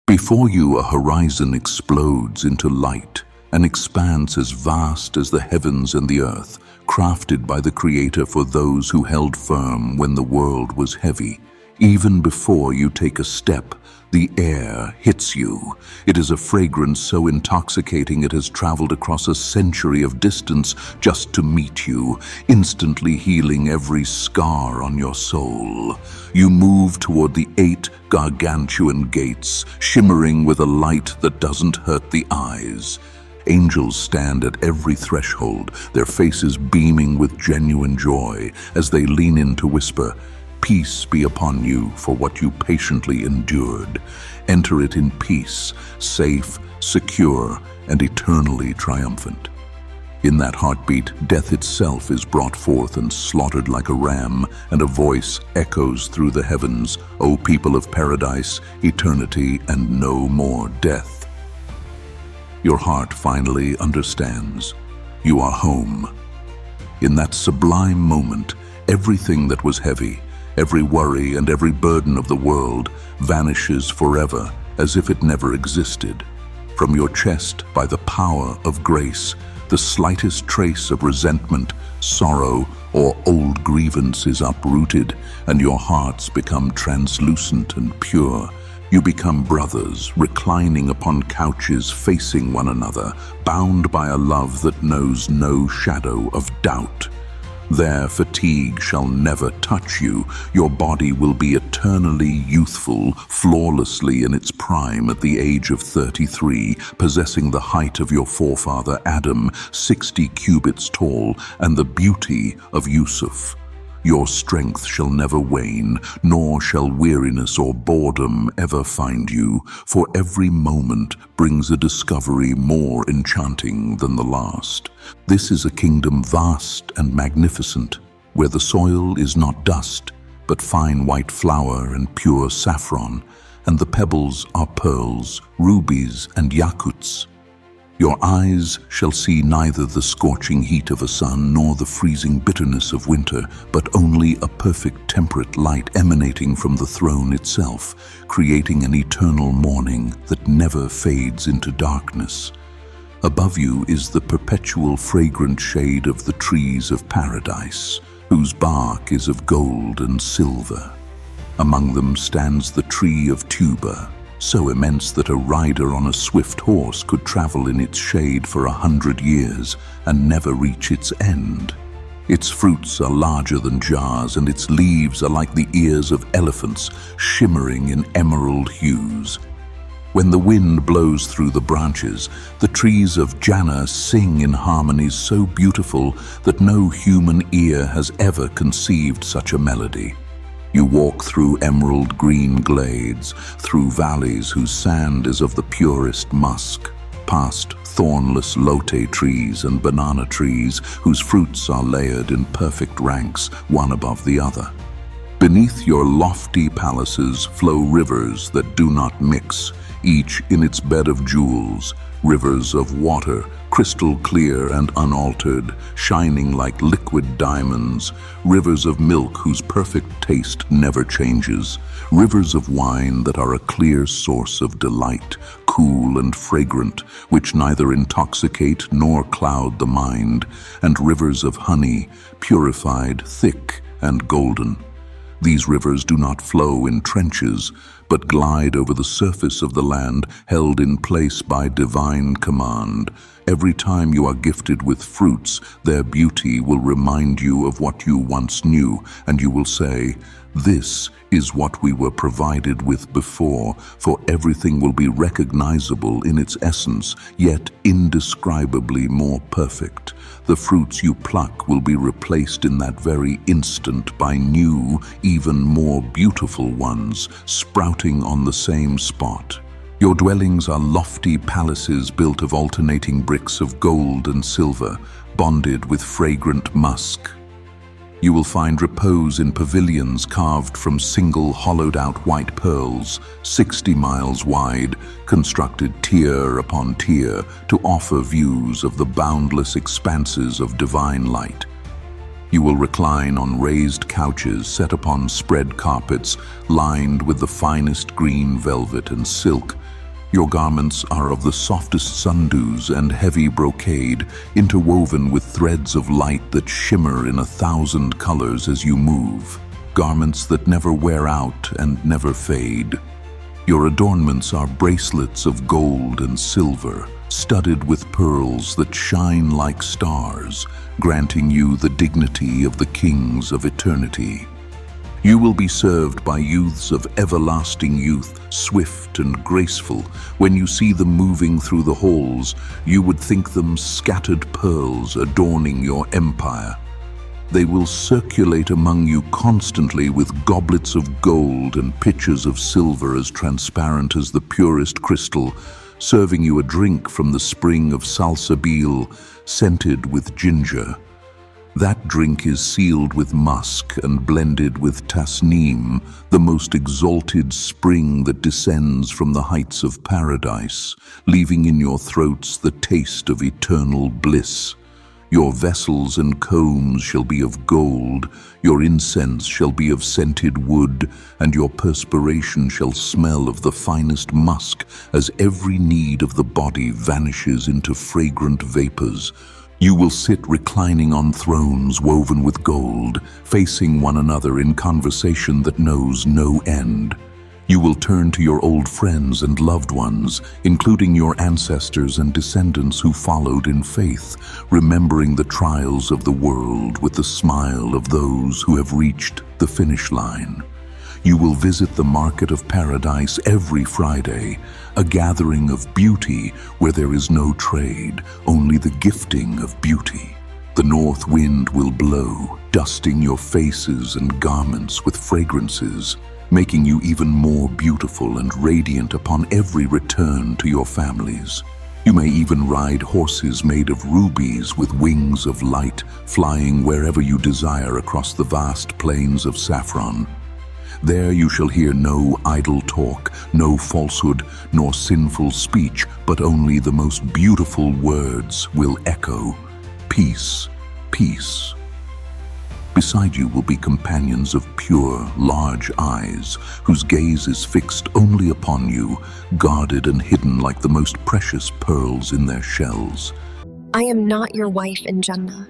Before you, a horizon explodes into light, an expanse as vast as the heavens and the earth, crafted by the Creator for those who held firm when the world was heavy. Even before you take a step, the air hits you. It is a fragrance so intoxicating it has traveled across a century of distance just to meet you, instantly healing every scar on your soul. You move toward the 8 gargantuan gates, shimmering with a light that doesn't hurt the eyes. Angels stand at every threshold, their faces beaming with genuine joy as they lean in to whisper, "Peace be upon you for what you patiently endured. Enter it in peace, safe, secure, and eternally triumphant." In that heartbeat, death itself is brought forth and slaughtered like a ram, and a voice echoes through the heavens, "O people of paradise, eternity and no more death." Your heart finally understands. You are home. In that sublime moment, everything that was heavy, every worry and every burden of the world vanishes forever as if it never existed. From your chest, by the power of grace, the slightest trace of resentment, sorrow, or old grievance is uprooted, and your hearts become translucent and pure. You become brothers, reclining upon couches facing one another, bound by a love that knows no shadow of doubt. There fatigue shall never touch you. Your body will be eternally youthful, flawlessly in its prime at the age of 33, possessing the height of your forefather Adam, 60 cubits tall, and the beauty of Yusuf. Your strength shall never wane, nor shall weariness or boredom ever find you, for every moment brings a discovery more enchanting than the last. This is a kingdom vast and magnificent, where the soil is not dust, but fine white flour and pure saffron, and the pebbles are pearls, rubies, and yakuts. Your eyes shall see neither the scorching heat of a sun nor the freezing bitterness of winter, but only a perfect temperate light emanating from the throne itself, creating an eternal morning that never fades into darkness. Above you is the perpetual fragrant shade of the trees of paradise, whose bark is of gold and silver. Among them stands the Tree of Tuba, so immense that a rider on a swift horse could travel in its shade for 100 years and never reach its end. Its fruits are larger than jars, and its leaves are like the ears of elephants, shimmering in emerald hues. When the wind blows through the branches, the trees of Jannah sing in harmonies so beautiful that no human ear has ever conceived such a melody. You walk through emerald green glades, through valleys whose sand is of the purest musk, past thornless lote trees and banana trees whose fruits are layered in perfect ranks, one above the other. Beneath your lofty palaces flow rivers that do not mix, each in its bed of jewels, rivers of water, crystal clear and unaltered, shining like liquid diamonds, rivers of milk whose perfect taste never changes, rivers of wine that are a clear source of delight, cool and fragrant, which neither intoxicate nor cloud the mind, and rivers of honey, purified, thick, and golden. These rivers do not flow in trenches, but glide over the surface of the land, held in place by divine command. Every time you are gifted with fruits, their beauty will remind you of what you once knew, and you will say, "This is what we were provided with before," for everything will be recognizable in its essence, yet indescribably more perfect. The fruits you pluck will be replaced in that very instant by new, even more beautiful ones, sprouting on the same spot. Your dwellings are lofty palaces built of alternating bricks of gold and silver, bonded with fragrant musk. You will find repose in pavilions carved from single hollowed-out white pearls, 60 miles wide, constructed tier upon tier to offer views of the boundless expanses of divine light. You will recline on raised couches set upon spread carpets lined with the finest green velvet and silk, Your garments are of the softest sundews and heavy brocade, interwoven with threads of light that shimmer in 1,000 colors as you move. Garments that never wear out and never fade. Your adornments are bracelets of gold and silver, studded with pearls that shine like stars, granting you the dignity of the kings of eternity. You will be served by youths of everlasting youth, swift and graceful. When you see them moving through the halls, you would think them scattered pearls adorning your empire. They will circulate among you constantly with goblets of gold and pitchers of silver as transparent as the purest crystal, serving you a drink from the spring of salsabil, scented with ginger. That drink is sealed with musk and blended with tasneem, the most exalted spring that descends from the heights of paradise, leaving in your throats the taste of eternal bliss. Your vessels and combs shall be of gold, your incense shall be of scented wood, and your perspiration shall smell of the finest musk, as every need of the body vanishes into fragrant vapors. You will sit reclining on thrones woven with gold, facing one another in conversation that knows no end. You will turn to your old friends and loved ones, including your ancestors and descendants who followed in faith, remembering the trials of the world with the smile of those who have reached the finish line. You will visit the market of paradise every Friday, a gathering of beauty where there is no trade, only the gifting of beauty. The north wind will blow, dusting your faces and garments with fragrances, making you even more beautiful and radiant upon every return to your families. You may even ride horses made of rubies with wings of light, flying wherever you desire across the vast plains of saffron. There you shall hear no idle talk, no falsehood, nor sinful speech, but only the most beautiful words will echo, "Peace, peace." Beside you will be companions of pure, large eyes, whose gaze is fixed only upon you, guarded and hidden like the most precious pearls in their shells. I am not your wife in Jannah.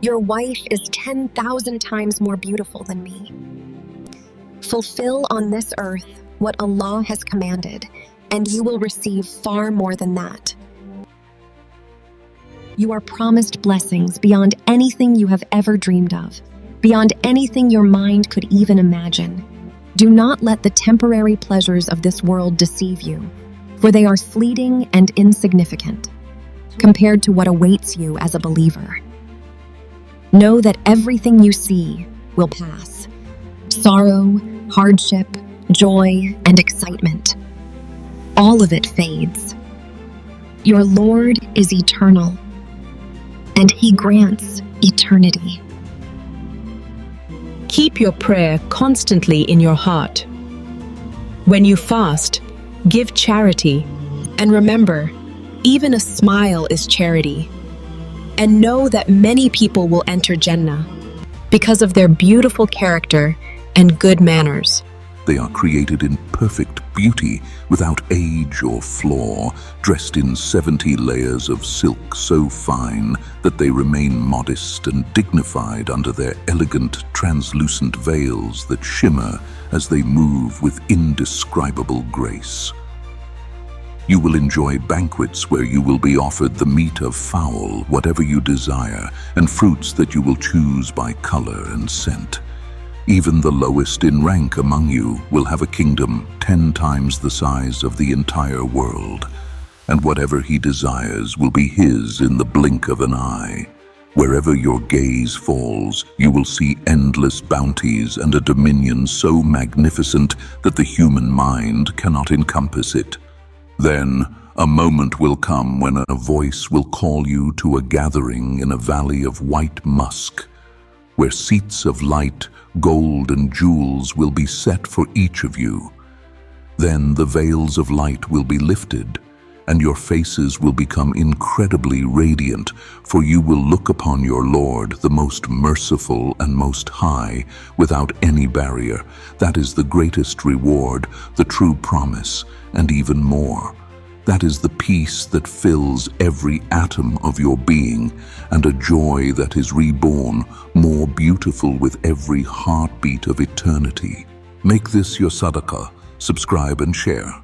Your wife is 10,000 times more beautiful than me. Fulfill on this earth what Allah has commanded, and you will receive far more than that. You are promised blessings beyond anything you have ever dreamed of, beyond anything your mind could even imagine. Do not let the temporary pleasures of this world deceive you, for they are fleeting and insignificant compared to what awaits you as a believer. Know that everything you see will pass. Sorrow, hardship, joy, and excitement. All of it fades. Your Lord is eternal, and He grants eternity. Keep your prayer constantly in your heart. When you fast, give charity, and remember, even a smile is charity. And know that many people will enter Jannah because of their beautiful character and good manners. They are created in perfect beauty, without age or flaw, dressed in 70 layers of silk so fine that they remain modest and dignified under their elegant, translucent veils that shimmer as they move with indescribable grace. You will enjoy banquets where you will be offered the meat of fowl, whatever you desire, and fruits that you will choose by color and scent. Even the lowest in rank among you will have a kingdom 10 times the size of the entire world, and whatever he desires will be his in the blink of an eye. Wherever your gaze falls, you will see endless bounties and a dominion so magnificent that the human mind cannot encompass it. Then a moment will come when a voice will call you to a gathering in a valley of white musk, where seats of light, gold and jewels will be set for each of you. Then the veils of light will be lifted, and your faces will become incredibly radiant, for you will look upon your Lord, the most merciful and most high, without any barrier. That is the greatest reward, the true promise, and even more. That is the peace that fills every atom of your being, and a joy that is reborn, more beautiful with every heartbeat of eternity. Make this your sadaqah, subscribe and share.